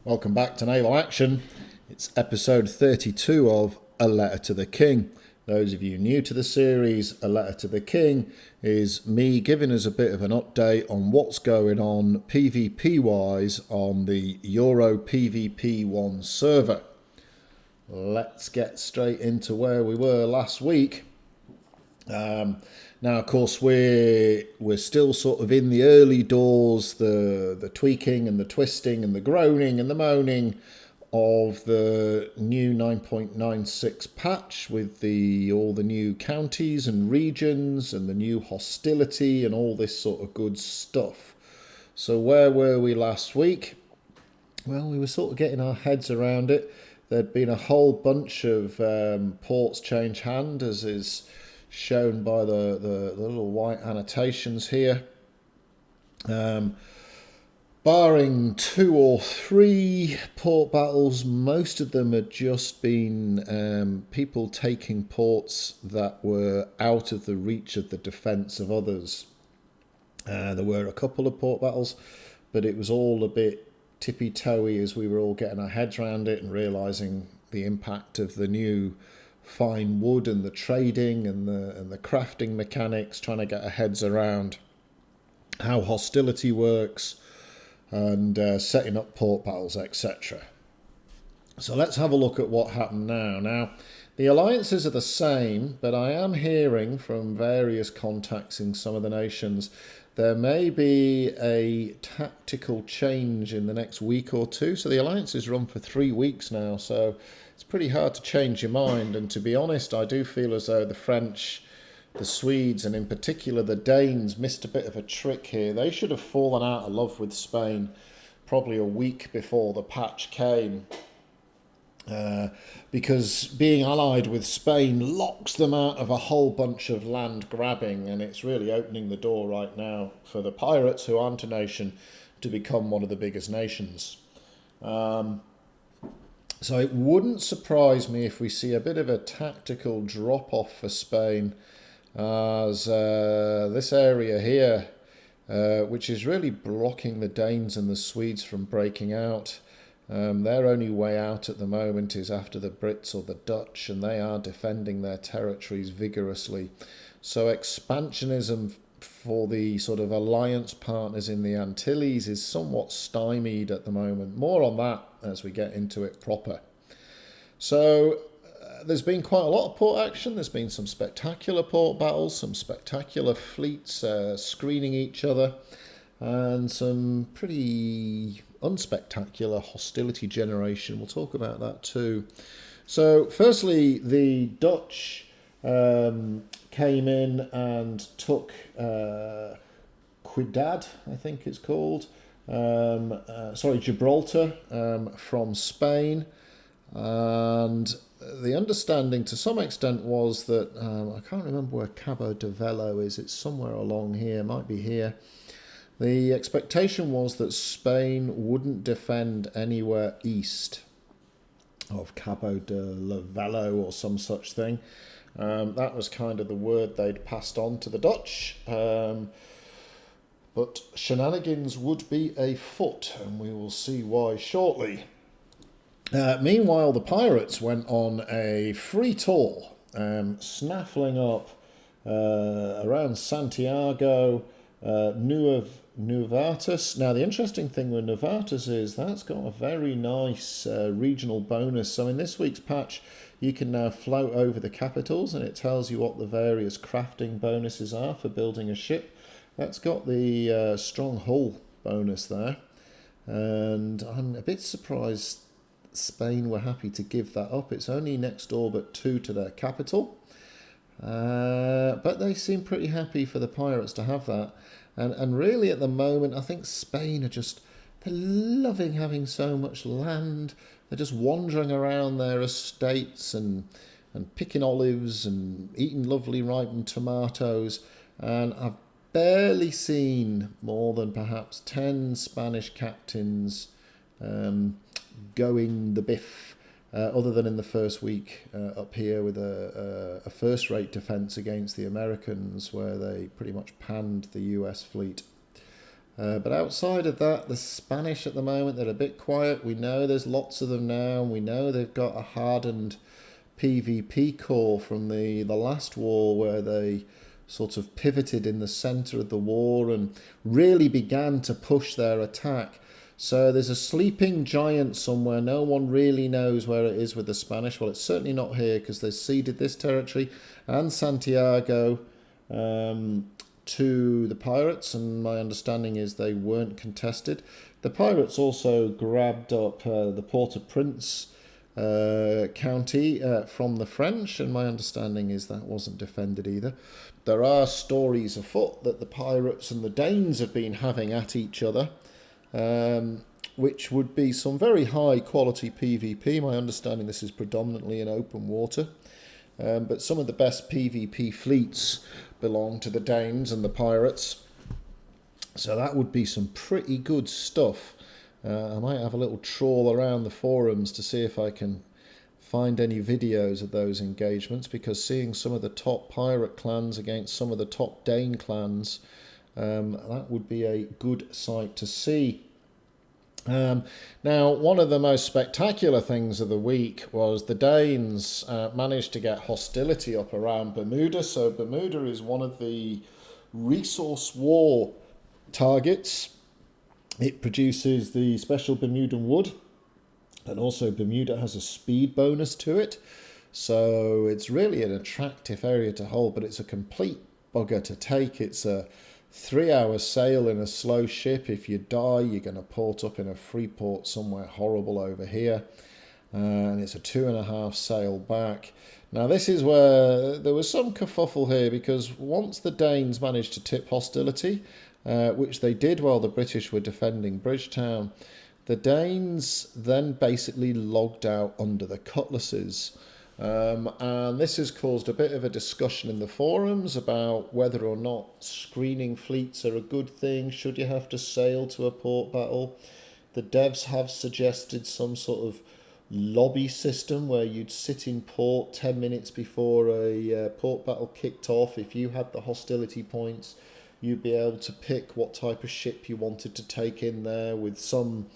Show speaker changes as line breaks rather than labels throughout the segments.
Welcome back to Naval Action. It's episode 32 of A Letter to the King. Those of you new to the series, A Letter to the King is me giving us a bit of an update on what's going on PvP-wise on the Euro PvP 1 server. Let's get straight into where we were last week. Now, of course, we're still sort of in the early doors, the tweaking and the twisting and the groaning and the moaning of the new 9.96 patch with all the new counties and regions and the new hostility and all this sort of good stuff. So where were we last week? Well, we were sort of getting our heads around it. There'd been a whole bunch of ports change hand, as is shown by the little white annotations here. Barring 2 or 3 port battles, most of them had just been people taking ports that were out of the reach of the defence of others. There were a couple of port battles, but it was all a bit tippy-toey as we were all getting our heads around it and realising the impact of the new fine wood and the trading and the crafting mechanics, trying to get our heads around how hostility works and setting up port battles, etc. So let's have a look at what happened now. Now, the alliances are the same, but I am hearing from various contacts in some of the nations there may be a tactical change in the next week or two. So the alliances run for 3 weeks now, so it's pretty hard to change your mind. And to be honest, I do feel as though the French, the Swedes, and in particular the Danes missed a bit of a trick here. They should have fallen out of love with Spain probably a week before the patch came. Because being allied with Spain locks them out of a whole bunch of land grabbing, and it's really opening the door right now for the pirates, who aren't a nation, to become one of the biggest nations. So it wouldn't surprise me if we see a bit of a tactical drop-off for Spain, as this area here, which is really blocking the Danes and the Swedes from breaking out. Their only way out at the moment is after the Brits or the Dutch, and they are defending their territories vigorously. So expansionism for the sort of alliance partners in the Antilles is somewhat stymied at the moment. More on that as we get into it proper. So there's been quite a lot of port action. There's been some spectacular port battles, some spectacular fleets screening each other, and some pretty unspectacular hostility generation. We'll talk about that too. So firstly, the Dutch came in and took Quidad, I think it's called, Gibraltar, from Spain. And the understanding to some extent was that, I can't remember where Cabo de Velo is, it's somewhere along here, might be here. The expectation was that Spain wouldn't defend anywhere east of Cabo de la Velo or some such thing. That was kind of the word they'd passed on to the Dutch. But shenanigans would be afoot, and we will see why shortly. Meanwhile, the pirates went on a free tour, snaffling up around Santiago, Novatus. Now, the interesting thing with Novatus is that's got a very nice regional bonus. So in this week's patch, you can now float over the capitals, and it tells you what the various crafting bonuses are for building a ship. That's got the strong hull bonus there. And I'm a bit surprised Spain were happy to give that up. It's only next door but 2 to their capital. But they seem pretty happy for the pirates to have that. And really at the moment, I think Spain they're loving having so much land. They're just wandering around their estates and picking olives and eating lovely ripened tomatoes. And I've barely seen more than perhaps 10 Spanish captains going the biff, other than in the first week up here with a first-rate defence against the Americans, where they pretty much panned the US fleet. But outside of that, the Spanish at the moment, they're a bit quiet. We know there's lots of them now, and we know they've got a hardened PvP core from the last war, where they sort of pivoted in the centre of the war and really began to push their attack. So there's a sleeping giant somewhere. No one really knows where it is with the Spanish. Well, it's certainly not here, because they ceded this territory and Santiago to the pirates, and my understanding is they weren't contested. The pirates also grabbed up the Port-au-Prince county from the French, and my understanding is that wasn't defended either. There are stories afoot that the pirates and the Danes have been having at each other, which would be some very high quality PvP. My understanding this is predominantly in open water, but some of the best PvP fleets belong to the Danes and the pirates, so that would be some pretty good stuff. I might have a little trawl around the forums to see if I can find any videos of those engagements, because seeing some of the top pirate clans against some of the top Dane clans, that would be a good sight to see. Now, one of the most spectacular things of the week was the Danes managed to get hostility up around Bermuda. So Bermuda is one of the resource war targets. It produces the special Bermudan wood, and also Bermuda has a speed bonus to it. So it's really an attractive area to hold, but it's a complete bugger to take. It's a 3-hour sail in a slow ship. If you die, you're going to port up in a free port somewhere horrible over here. And it's a 2.5 sail back. Now, this is where there was some kerfuffle here, because once the Danes managed to tip hostility, which they did while the British were defending Bridgetown, the Danes then basically logged out under the cutlasses. And this has caused a bit of a discussion in the forums about whether or not screening fleets are a good thing. Should you have to sail to a port battle? The devs have suggested some sort of lobby system where you'd sit in port 10 minutes before a port battle kicked off. If you had the hostility points, you'd be able to pick what type of ship you wanted to take in there, with some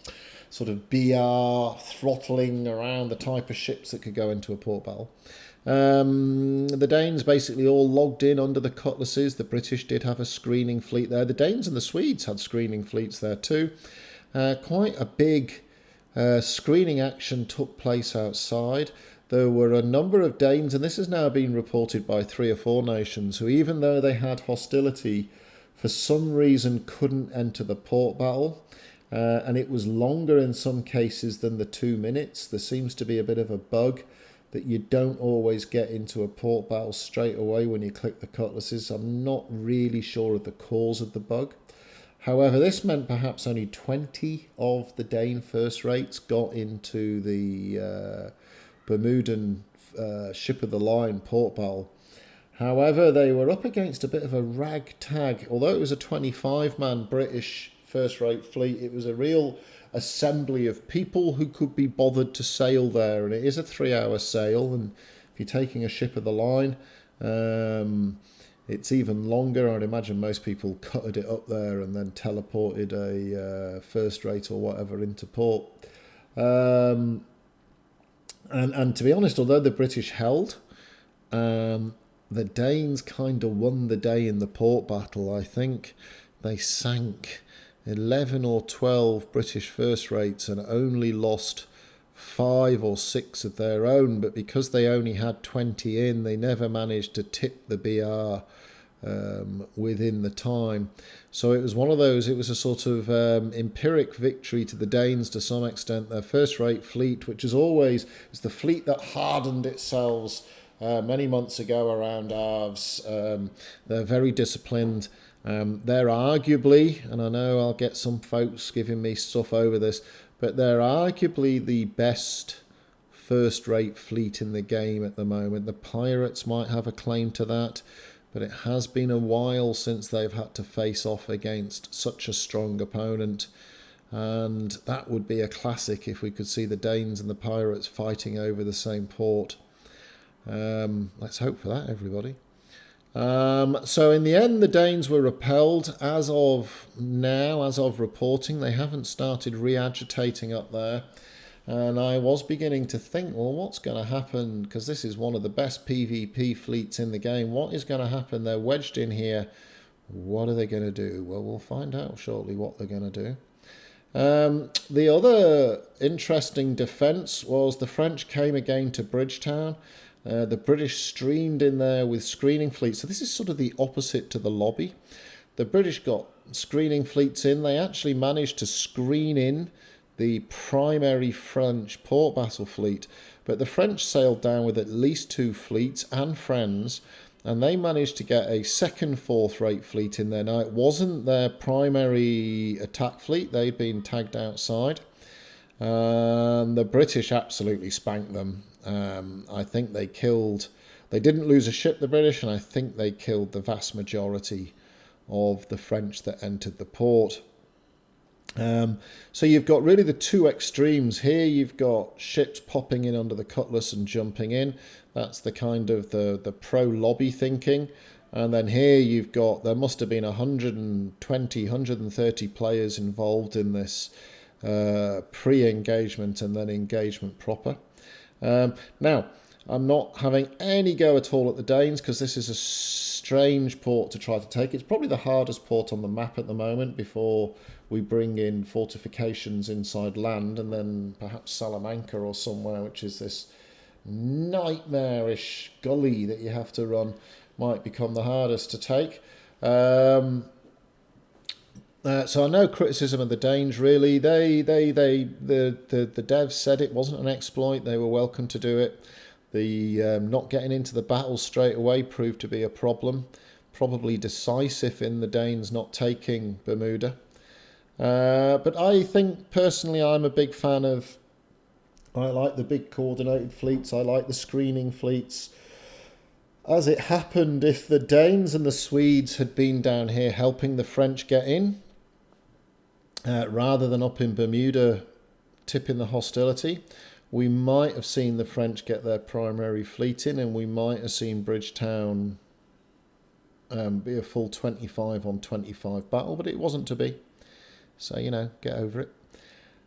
sort of BR throttling around the type of ships that could go into a port battle. The Danes basically all logged in under the cutlasses. The British did have a screening fleet there. The Danes and the Swedes had screening fleets there too. Quite a big screening action took place outside. There were a number of Danes, and this has now been reported by 3 or 4 nations, who, even though they had hostility, for some reason couldn't enter the port battle. And it was longer in some cases than the 2 minutes. There seems to be a bit of a bug that you don't always get into a port battle straight away when you click the cutlasses. I'm not really sure of the cause of the bug. However, this meant perhaps only 20 of the Dane first rates got into the Bermudan ship of the line port battle. However, they were up against a bit of a ragtag. Although it was a 25-man British first-rate fleet, it was a real assembly of people who could be bothered to sail there. And it is a 3-hour sail, and if you're taking a ship of the line, it's even longer. I'd imagine most people cutted it up there and then teleported a first-rate or whatever into port. And to be honest, although the British held, the Danes kind of won the day in the port battle. I think they sank 11 or 12 British first rates and only lost 5 or 6 of their own. But because they only had 20 in, they never managed to tip the BR within the time. So it was one of those, it was a sort of empiric victory to the Danes to some extent. Their first-rate fleet, which is always is the fleet that hardened itself many months ago around Arves. They're very disciplined. They're arguably, and I know I'll get some folks giving me stuff over this, but they're arguably the best first-rate fleet in the game at the moment. The Pirates might have a claim to that, but it has been a while since they've had to face off against such a strong opponent. And that would be a classic if we could see the Danes and the Pirates fighting over the same port. Let's hope for that, everybody. So in the end, the Danes were repelled. As of now, as of reporting, they haven't started re-agitating up there. And I was beginning to think, well, what's going to happen? Because this is one of the best PvP fleets in the game. What is going to happen? They're wedged in here. What are they going to do? Well, we'll find out shortly what they're going to do. The other interesting defence was the French came again to Bridgetown. The British streamed in there with screening fleets. So this is sort of the opposite to the lobby. The British got screening fleets in. They actually managed to screen in the primary French port battle fleet. But the French sailed down with at least 2 fleets and friends. And they managed to get a second fourth-rate fleet in there. Now, it wasn't their primary attack fleet. They'd been tagged outside. The British absolutely spanked them. I think they didn't lose a ship, the British, and I think they killed the vast majority of the French that entered the port. So you've got really the two extremes here. You've got ships popping in under the cutlass and jumping in. That's the kind of the pro-lobby thinking. And then here you've got, there must have been 120, 130 players involved in this pre-engagement and then engagement proper. Now, I'm not having any go at all at the Danes because this is a strange port to try to take. It's probably the hardest port on the map at the moment before we bring in fortifications inside land and then perhaps Salamanca or somewhere, which is this nightmarish gully that you have to run, might become the hardest to take. So no criticism of the Danes really. The devs said it wasn't an exploit. They were welcome to do it. The not getting into the battle straight away proved to be a problem, probably decisive in the Danes not taking Bermuda. But I think personally I'm a big fan of, I like the big coordinated fleets, I like the screening fleets. As it happened, if the Danes and the Swedes had been down here helping the French get in, rather than up in Bermuda tipping the hostility, we might have seen the French get their primary fleet in and we might have seen Bridgetown be a full 25 on 25 battle, but it wasn't to be. So, you know, get over it.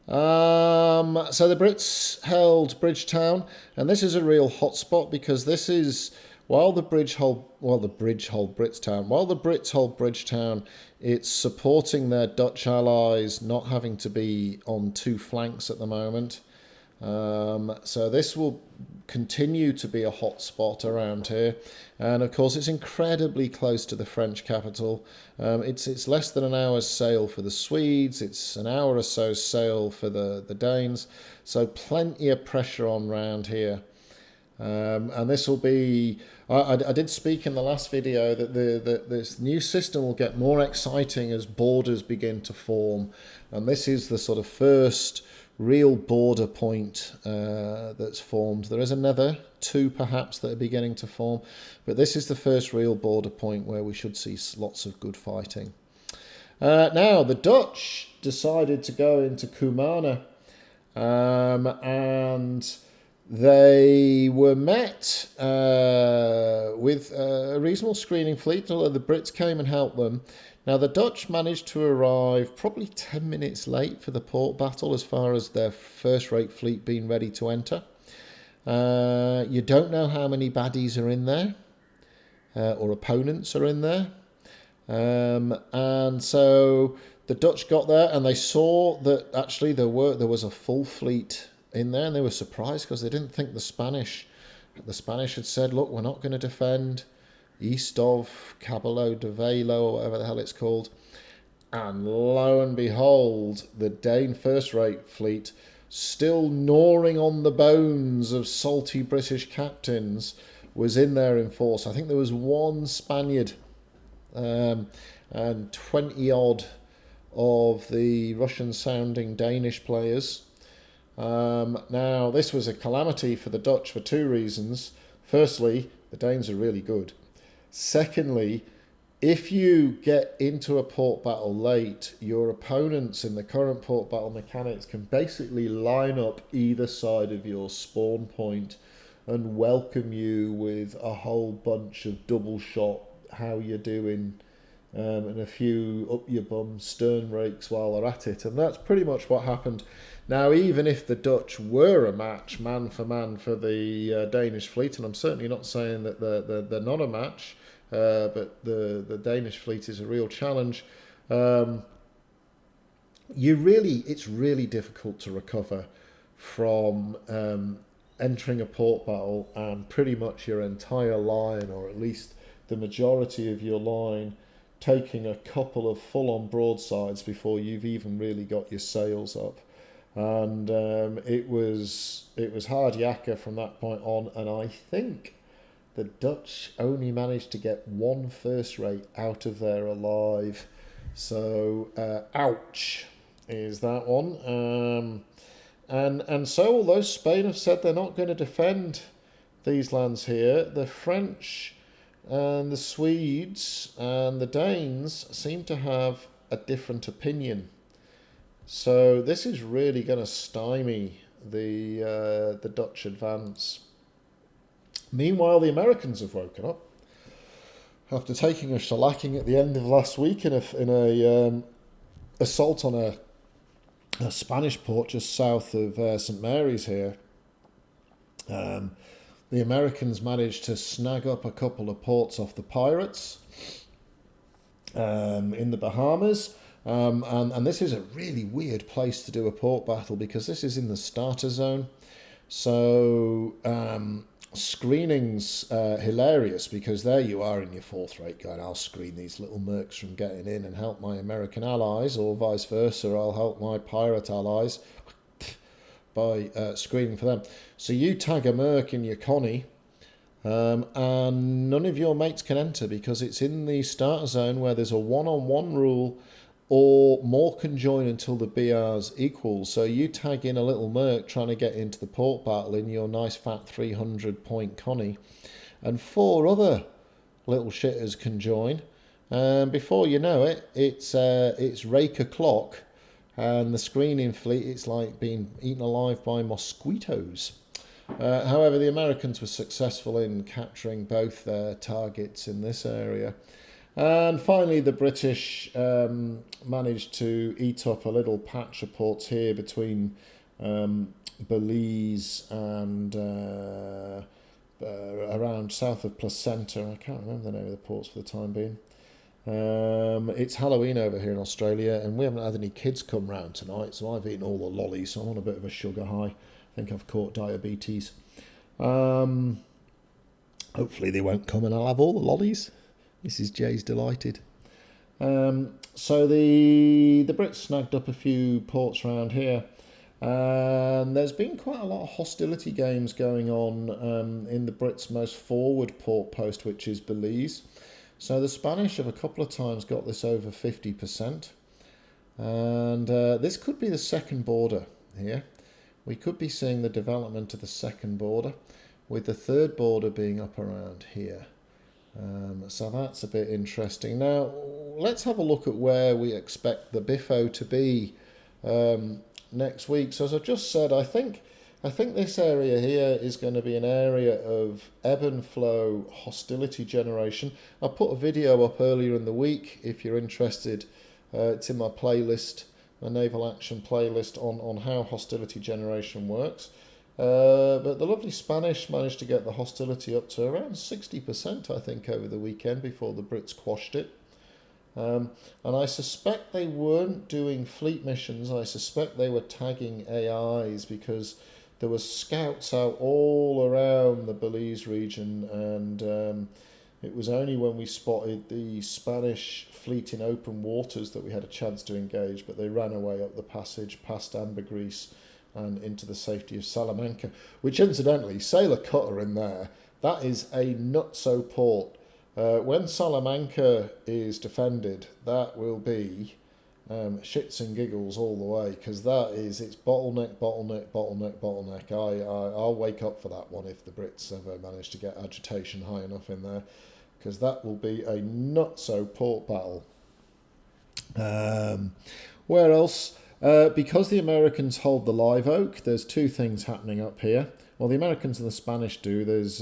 So the Brits held Bridgetown, and this is a real hotspot because this is, while the Brits hold Bridgetown, it's supporting their Dutch allies not having to be on 2 flanks at the moment. So this will continue to be a hot spot around here, and of course it's incredibly close to the French capital. It's less than an hour's sail for the Swedes, it's an hour or so sail for the Danes, so plenty of pressure on round here. And this will be, I did speak in the last video that this new system will get more exciting as borders begin to form, and this is the sort of first real border point that's formed. There is another 2 perhaps that are beginning to form, but this is the first real border point where we should see lots of good fighting. Now the Dutch decided to go into Cumana, and they were met with a reasonable screening fleet, although the Brits came and helped them. Now, the Dutch managed to arrive probably 10 minutes late for the port battle as far as their first-rate fleet being ready to enter. You don't know how many baddies are in there, or opponents are in there. And so the Dutch got there and they saw that actually there was a full fleet in there, and they were surprised because they didn't think the Spanish had said, look, we're not going to defend east of Cabo de Velo or whatever the hell it's called. And lo and behold, the Dane first-rate fleet, still gnawing on the bones of salty British captains, was in there in force. I think there was 1 Spaniard and 20-odd of the Russian-sounding Danish players. Now, this was a calamity for the Dutch for 2 reasons. Firstly, the Danes are really good. Secondly, if you get into a port battle late, your opponents in the current port battle mechanics can basically line up either side of your spawn point and welcome you with a whole bunch of double shot how you're doing, and a few up your bum stern rakes while they're at it. And that's pretty much what happened. Now, even if the Dutch were a match, man for the Danish fleet, and I'm certainly not saying that they're not a match, but the Danish fleet is a real challenge. It's really difficult to recover from entering a port battle and pretty much your entire line, or at least the majority of your line, taking a couple of full-on broadsides before you've even really got your sails up. And it was hard yakka from that point on, and I think the Dutch only managed to get one first rate out of there alive. So ouch is that one. And so, although Spain have said they're not going to defend these lands here, the French and the Swedes and the Danes seem to have a different opinion. So this is really going to stymie the Dutch advance. Meanwhile, the Americans have woken up after taking a shellacking at the end of last week in a assault on a Spanish port just south of St. Mary's here. The Americans managed to snag up a couple of ports off the pirates in the Bahamas. And this is a really weird place to do a port battle because this is in the starter zone. So screening's hilarious because there you are in your fourth rate going, I'll screen these little mercs from getting in and help my American allies, or vice versa, I'll help my pirate allies by screening for them. So you tag a merc in your Connie, and none of your mates can enter because it's in the starter zone where there's a one-on-one rule, or more can join until the BR's equals. So you tag in a little merc trying to get into the port battle in your nice fat 300 point Connie, and 4 other little shitters can join. And before you know it, it's rake o'clock, and the screening fleet, it's like being eaten alive by mosquitoes. However, the Americans were successful in capturing both their targets in this area. And finally, the British managed to eat up a little patch of ports here between Belize and around south of Placenta. I can't remember the name of the ports for the time being. It's Halloween over here in Australia, and we haven't had any kids come round tonight, so I've eaten all the lollies, so I'm on a bit of a sugar high. I think I've caught diabetes. Hopefully they won't come and I'll have all the lollies. Mrs. J's delighted. So the Brits snagged up a few ports around here, and there's been quite a lot of hostility games going on in the Brits' most forward port post, which is Belize. So the Spanish have a couple of times got this over 50%, and this could be the second border here. We could be seeing the development of the second border, with the third border being up around here. So that's a bit interesting. Now, let's have a look at where we expect the BIFO to be next week. So as I've just said, I think this area here is going to be an area of ebb and flow hostility generation. I put a video up earlier in the week if you're interested. It's in my playlist, my naval action playlist on how hostility generation works. But the lovely Spanish managed to get the hostility up to around 60%, I think, over the weekend before the Brits quashed it. And I suspect they weren't doing fleet missions. I suspect they were tagging AIs because there were scouts out all around the Belize region, and it was only when we spotted the Spanish fleet in open waters that we had a chance to engage, but they ran away up the passage past Ambergris and into the safety of Salamanca, which incidentally, sailor cutter in there, that is a nutso port. When Salamanca is defended, that will be shits and giggles all the way, because it's bottleneck. I'll wake up for that one if the Brits ever manage to get agitation high enough in there, because that will be a nutso port battle. Where else? Because the Americans hold the Live Oak, there's two things happening up here. Well, the Americans and the Spanish do. There's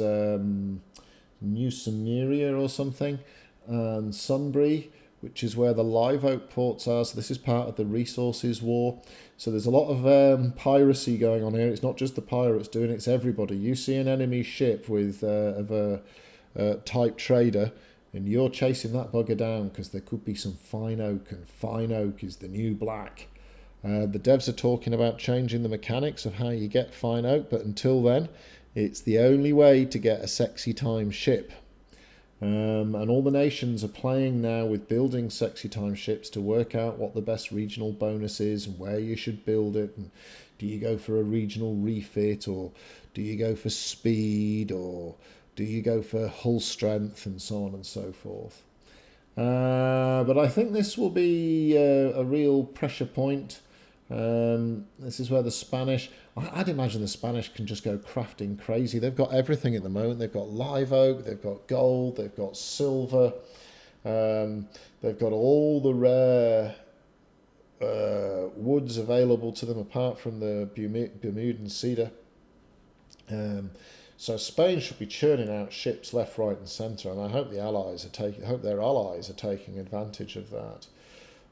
New Sumeria or something. and Sunbury, which is where the live oak ports are. So this is part of the resources war. So there's a lot of piracy going on here. It's not just the pirates doing it, it's everybody. You see an enemy ship with of a type trader, and you're chasing that bugger down because there could be some fine oak, and fine oak is the new black. The devs are talking about changing the mechanics of how you get fine oak, but until then, it's the only way to get a sexy time ship. And all the nations are playing now with building sexy time ships to work out what the best regional bonus is and where you should build it. And do you go for a regional refit, or do you go for speed, or do you go for hull strength, and so on and so forth. But I think this will be a real pressure point. This is where the Spanish, I'd imagine the Spanish can just go crafting crazy. They've got everything at the moment. They've got live oak, they've got gold, they've got silver, they've got all the rare woods available to them apart from the Bermudan cedar. So Spain should be churning out ships left, right, and centre, and I hope their allies are taking advantage of that.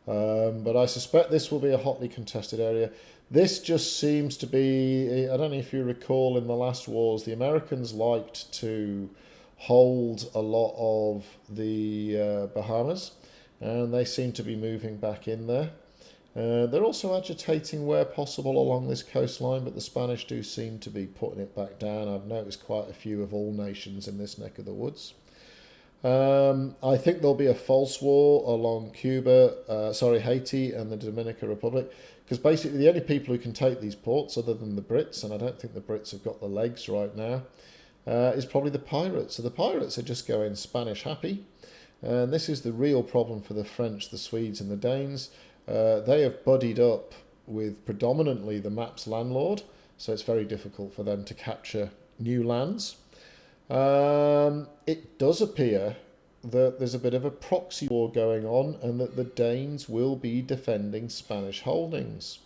But I suspect this will be a hotly contested area. This just seems to be, I don't know if you recall in the last wars, the Americans liked to hold a lot of the Bahamas, and they seem to be moving back in there. They're also agitating where possible along this coastline, but the Spanish do seem to be putting it back down. I've noticed quite a few of all nations in this neck of the woods. I think there'll be a false war along Haiti and the Dominican Republic, because basically the only people who can take these ports, other than the Brits, and I don't think the Brits have got the legs right now, is probably the pirates. So the pirates are just going Spanish happy, and this is the real problem for the French, the Swedes, and the Danes. They have buddied up with predominantly the map's landlord, so it's very difficult for them to capture new lands. It does appear that there's a bit of a proxy war going on, and that the Danes will be defending Spanish holdings,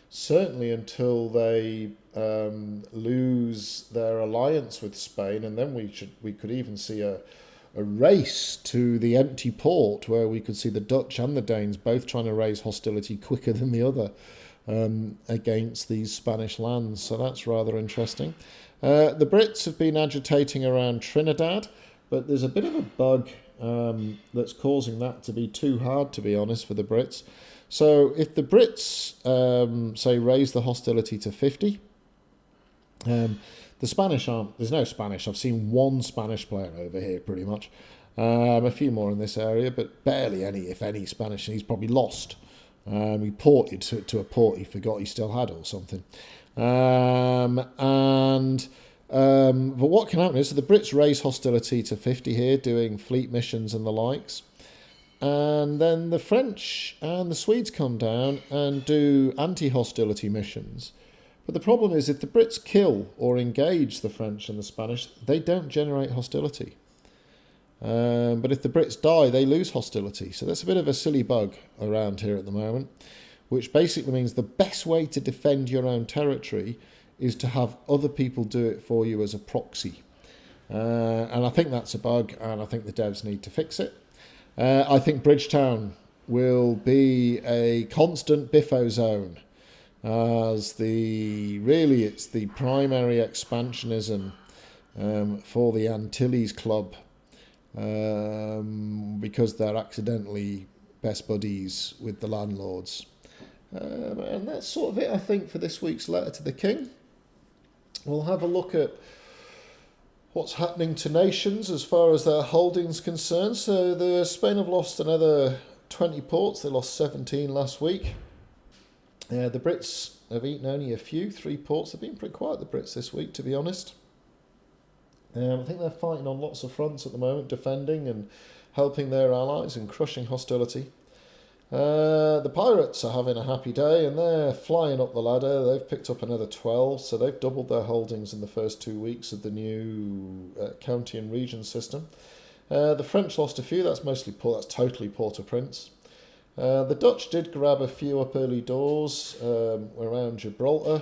certainly until they lose their alliance with Spain, and then we could even see a race to the empty port, where we could see the Dutch and the Danes both trying to raise hostility quicker than the other against these Spanish lands. So that's rather interesting. The Brits have been agitating around Trinidad, but there's a bit of a bug that's causing that to be too hard, to be honest, for the Brits. So if the Brits, say, raise the hostility to 50, the Spanish aren't, there's no Spanish. I've seen one Spanish player over here, pretty much. A few more in this area, but barely any, if any, Spanish. And he's probably lost. He ported to a port he forgot he still had or something. But what can happen is, so the Brits raise hostility to 50 here, doing fleet missions and the likes. And then the French and the Swedes come down and do anti-hostility missions. But the problem is, if the Brits kill or engage the French and the Spanish, they don't generate hostility. But if the Brits die, they lose hostility. So that's a bit of a silly bug around here at the moment, which basically means the best way to defend your own territory is to have other people do it for you as a proxy. And I think that's a bug, and I think the devs need to fix it. I think Bridgetown will be a constant biffo zone, as it's the primary expansionism for the Antilles Club, because they're accidentally best buddies with the landlords. And that's sort of it, I think, for this week's Letter to the King. We'll have a look at what's happening to nations as far as their holdings concerned. So Spain have lost another 20 ports. They lost 17 last week. The Brits have eaten only a few, 3 ports. They've been pretty quiet, the Brits, this week, to be honest. I think they're fighting on lots of fronts at the moment, defending and helping their allies and crushing hostility. The Pirates are having a happy day, and they're flying up the ladder. They've picked up another 12, so they've doubled their holdings in the first 2 weeks of the new county and region system. The French lost a few. That's totally Port-au-Prince. The Dutch did grab a few up early doors around Gibraltar.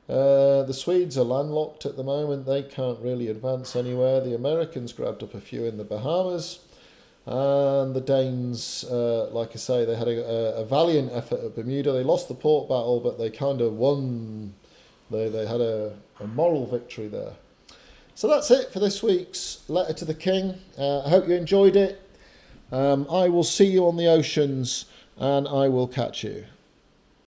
The Swedes are landlocked at the moment. They can't really advance anywhere. The Americans grabbed up a few in the Bahamas. And the Danes, like I say, they had a valiant effort at Bermuda. They lost the port battle, but they kind of won. They had a moral victory there. So that's it for this week's Letter to the King. I hope you enjoyed it. I will see you on the oceans, and I will catch you.